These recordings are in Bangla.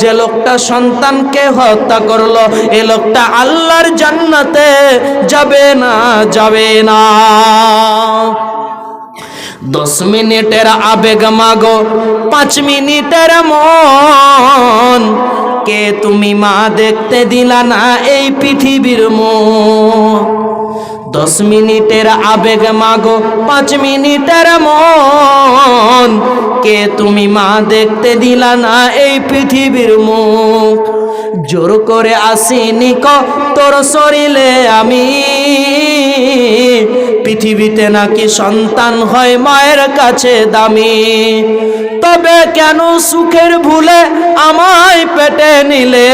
যে লোকটা সন্তানকে হত্যা করলো এই লোকটা আল্লাহর জান্নাতে যাবে না, যাবে না। 10 মিনিটের আবেগ মাগো 5 মিনিটের মন, কে তুমি মা দেখতে দিলা না এই পৃথিবীর মন। 10 মিনিটের আবেগ মাগো 5 মিনিটের মন, কে তুমি মা দেখতে দিলা না এই পৃথিবীর মুখ। জোর করে আসিনি ক তোর শরীরে আমি, পৃথিবীতে নাকি সন্তান হয় মায়ের কাছে দামি। তবে কেন সুখের ভুলে আমায় পেটে নিলে,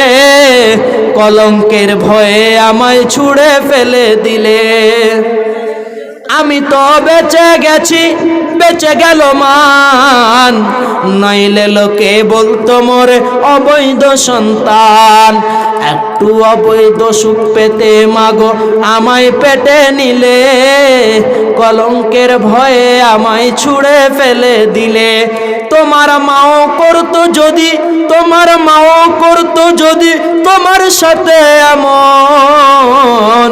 কলঙ্কের ভয়ে আমায় ছুঁড়ে ফেলে দিলে। আমি তো বেঁচে গেছি বেঁচে গেল মান, নইলে লোকে বলতো মোরে অবৈধ সন্তান। একটু অবৈধ সুখ পেতে মাগো আমায় পেটে নিলে, কলঙ্কের ভয়ে আমায় ছুঁড়ে ফেলে দিলে। তোমার মাও করতো যদি, তোমার মাও করতো যদি তোমার সাথে এমন,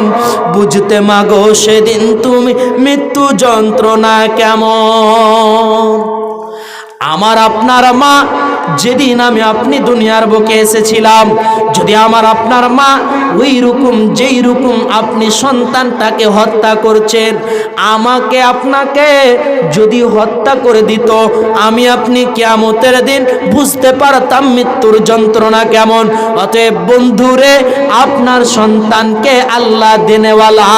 বুঝতে মাগো সেদিন তুমি মৃত্যু যন্ত্রণা কেমন। আমার আপনার মা যেদিন আমি আপনি দুনিয়ার বুকে এসেছিলাম, যদি আমার আপনার মা ওই রকম যেই রকম আপনি সন্তানটাকে হত্যা করছেন, আমাকে আপনাকে যদি হত্যা করে দিত, আমি আপনি কিয়ামতের দিন বুঝতে পারতাম মৃত্যুর যন্ত্রণা কেমন। অতএব বন্ধুরে, আপনার সন্তানকে আল্লাহ দেনেওয়ালা,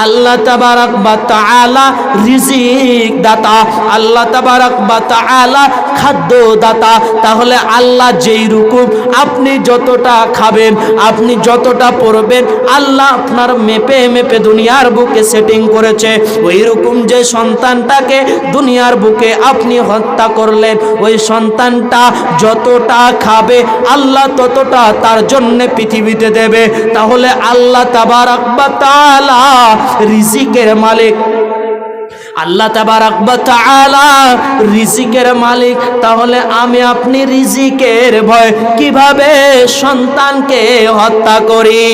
আল্লাহ তাবারক ওয়া তাআলা রিজিক দাতা, আল্লাহ তাবারক ওয়া তাআলা খাদ্য দাতা। তাহলে আল্লাহ যেই রকম আপনি যতটা খাবেন, আপনি যতটা পড়বেন, আল্লাহ আপনার মেপে মেপে দুনিয়ার বুকে সেটিং করেছে। ওই রকম যে সন্তানটাকে দুনিয়ার বুকে আপনি হত্যা করলেন, ওই সন্তানটা যতটা খাবে আল্লাহ ততটা তার জন্য পৃথিবীতে দেবে। তাহলে আল্লাহ তাবারক ওয়া তাআলা রিজিকের মালিক, আল্লাহ তাবারক ওয়া তাআলা রিজিকের মালিক। তাহলে আমি আপনি রিজিকের ভয় কিভাবে সন্তানকে হত্যা করি,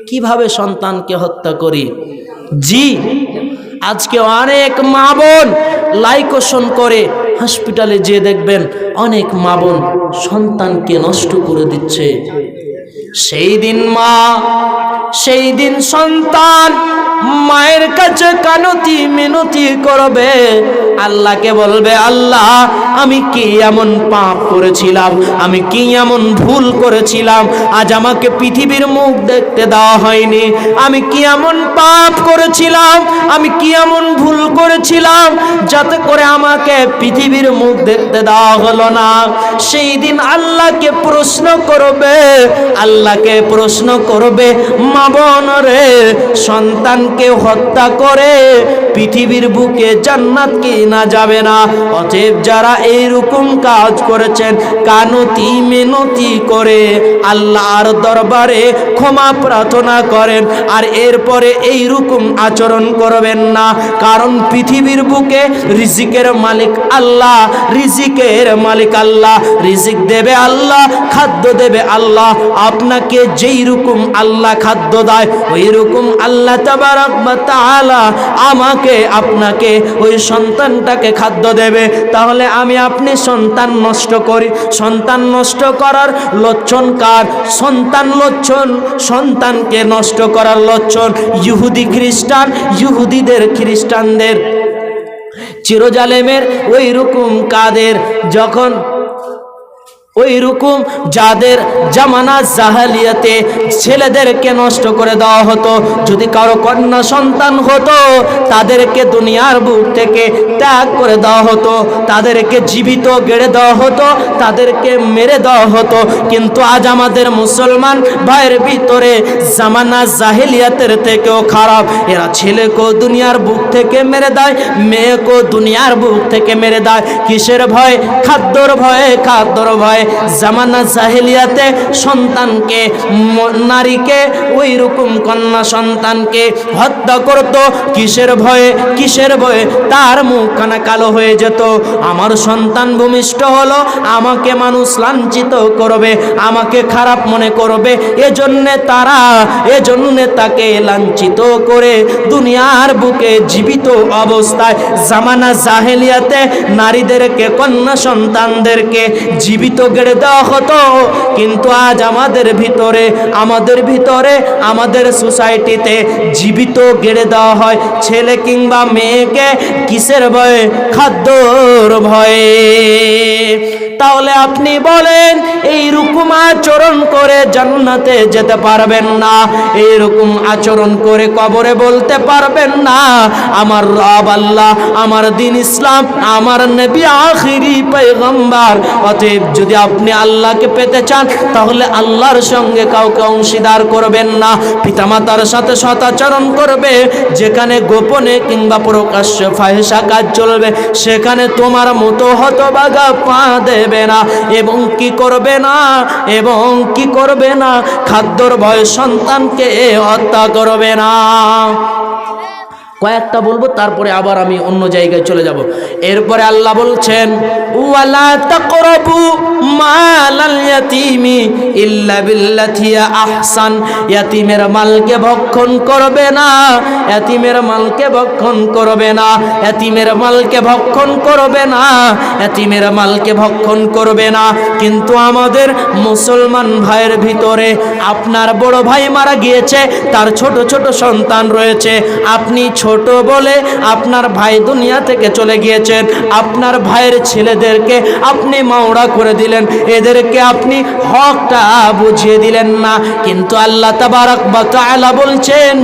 কিভাবে সন্তানকে হত্যা করি? জি, আজকে অনেক মা বোন লাইকোশন করে হসপিটালে যেয়ে দেখবেন অনেক মা বোন সন্তানকে নষ্ট করে দিচ্ছে। সেই দিন মা, সেই দিন সন্তান মায়ের কাছে কানতি মিনতি করবে, আল্লাহকে বলবে, আল্লাহ আমি কি এমন পাপ করেছিলাম, আমি কি এমন ভুল করেছিলাম, আজ আমাকে পৃথিবীর মুখ দেখতে দেওয়া হয়নি। আমি কি এমন পাপ করেছিলাম, আমি কি এমন ভুল করেছিলাম, যাতে করে আমাকে পৃথিবীর মুখ দেখতে দেওয়া হলো না। সেই দিন আল্লাহকে প্রশ্ন করবে, আল্লাহকে প্রশ্ন করবে, মা বোন রে, সন্তানকে হত্যা করে পৃথিবীর বুকে জান্নাত কি না যাবে না? অতএব যারা এইরকম কাজ করেছেন, কানতি মিনতি করে আল্লাহর দরবারে ক্ষমা প্রার্থনা করেন, আর এরপরে এইরকম আচরণ করবেন না। কারণ পৃথিবীর বুকে রিজিকের মালিক আল্লাহ, রিজিকের মালিক আল্লাহ, রিজিক দেবে আল্লাহ, খাদ্য দেবে আল্লাহ। আপনাকে যেই রকম আল্লাহ খাদ্য দেয়, ওই রকম আল্লাহ তাবারক ওয়া তাআলা আমাকে আপনাকে ওই সন্তানটাকে খাদ্য দেবে। তাহলে আমি আপনি সন্তান নষ্ট করি, সন্তান নষ্ট করার লক্ষণ কার? সন্তান লক্ষণ, সন্তানকে নষ্ট করার লক্ষণ ইহুদি খ্রিস্টান, ইহুদিদের খ্রিস্টানদের চিরজালেমের ওই রকম কাদের, যখন ওই রকম যাদের জামানা জাহালিয়াতে ছেলেদেরকে নষ্ট করে দেওয়া হতো, যদি কারো কন্যা সন্তান হতো তাদেরকে দুনিয়ার বুক থেকে ত্যাগ করে দেওয়া হতো, তাদেরকে জীবিত গেড়ে দেওয়া হতো, তাদেরকে মেরে দেওয়া হতো। কিন্তু আজ আমাদের মুসলমান ভাইয়ের ভিতরে জামানা জাহিলিয়াতের থেকেও খারাপ, এরা ছেলেকেও দুনিয়ার বুক থেকে মেরে দেয়, মেয়েকেও দুনিয়ার বুক থেকে মেরে দেয়। কিসের ভয়? খাদ্যর ভয়ে, খাদ্যর ভয়ে। জামানা জাহেলিয়াতে সন্তানকে নারীকে ওই রকম কন্যা সন্তানকে হত্যা করত কিসের ভয়ে? কিসের ভয়ে? তার মুখখানা কালো হয়ে যেত। আমার সন্তান ভূমিষ্ঠ হলো, আমাকে মানুষ লাঞ্ছিত করবে, আমাকে খারাপ মনে করবে, এজন্যে তাকে লাঞ্ছিত করে দুনিয়ার বুকে জীবিত অবস্থায় জামানা জাহেলিয়াতে নারীদেরকে কন্যা সন্তানদেরকে জীবিত গেড়ে দেওয়া হতো। কিন্তু আজ আমাদের ভিতরে আমাদের সোসাইটিতে জীবিত গেড়ে দেওয়া হয় ছেলে কিংবা মেয়েকে কিসের ভয়ে? খাদ্যর ভয়ে। তাহলে আপনি বলেন এইরকম আচরণ করে জান্নাতে যেতে পারবেন না, এইরকম আচরণ করে কবরে বলতে পারবেন না আমার রব আল্লাহ, আমার দ্বীন ইসলাম, আমার নবী আখিরি পয়গম্বর। অতএব যদি আপনি আল্লাহকে পেতে চান তাহলে আল্লাহর সঙ্গে কাউকে অংশীদার করবেন না। পিতামাতার সাথে সদাচরণ করবে, যেখানে গোপনে কিংবা প্রকাশ্যে ফাহিশা কাজ চলবে সেখানে তোমার মতো হতভাগা পা দেবে না। এবং কি করবে না? খাদ্যর ভয়ে সন্তানকে হত্যা করবে না। কয়েকটা বলবো, তারপরে আবার আমি অন্য জায়গায় চলে যাব। এরপরে আল্লাহ বলছেন ওয়ালা তাকরাবু মালাল ইয়াতীমি ইল্লা বিল্লাতি আহসান। ইয়াতীমের মালকে ভক্ষণ করবে না, ইয়াতীমের মালকে ভক্ষণ করবে না, ইয়াতীমের মালকে ভক্ষণ করবে না, ইয়াতীমের মালকে ভক্ষণ করবে না। কিন্তু আমাদের মুসলমান ভাইয়ের ভিতরে আপনার বড় ভাই মারা গিয়েছে, তার ছোট ছোট সন্তান রয়েছে, আপনি ছোট বলে আপনার ভাই দুনিয়া থেকে চলে গিয়েছেন, আপনার ভাইয়ের ছেলেদেরকে আপনি মাওড়া করে দিলেন, এদেরকে আপনি হকটা বুঝিয়ে দিলেন না। কিন্তু আল্লাহ তাবারক ওয়া তাআলা বলছেন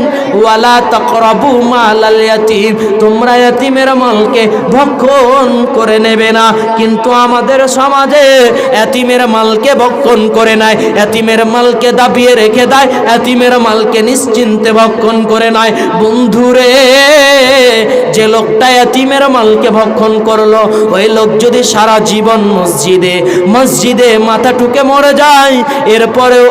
ওয়ালা তাকরাবু মালাল ইয়াতীম, তোমরা ইয়াতীমের মালকে ভক্ষণ করে নেবে না। কিন্তু আমাদের সমাজে ইয়াতীমের মালকে ভক্ষণ করে নাই, ইয়াতীমের মালকে দাবিয়ে রেখে দেয়, ইয়াতীমের মালকে নিশ্চিন্তে ভক্ষণ করে নাই। বন্ধুরে, যে লোকটা ইয়াতীমের মালকে ভক্ষণ করলো, ওই লোক যদি সারা জীবন মসজিদে মাথা ঠুকে মরে যায়, এরপরেও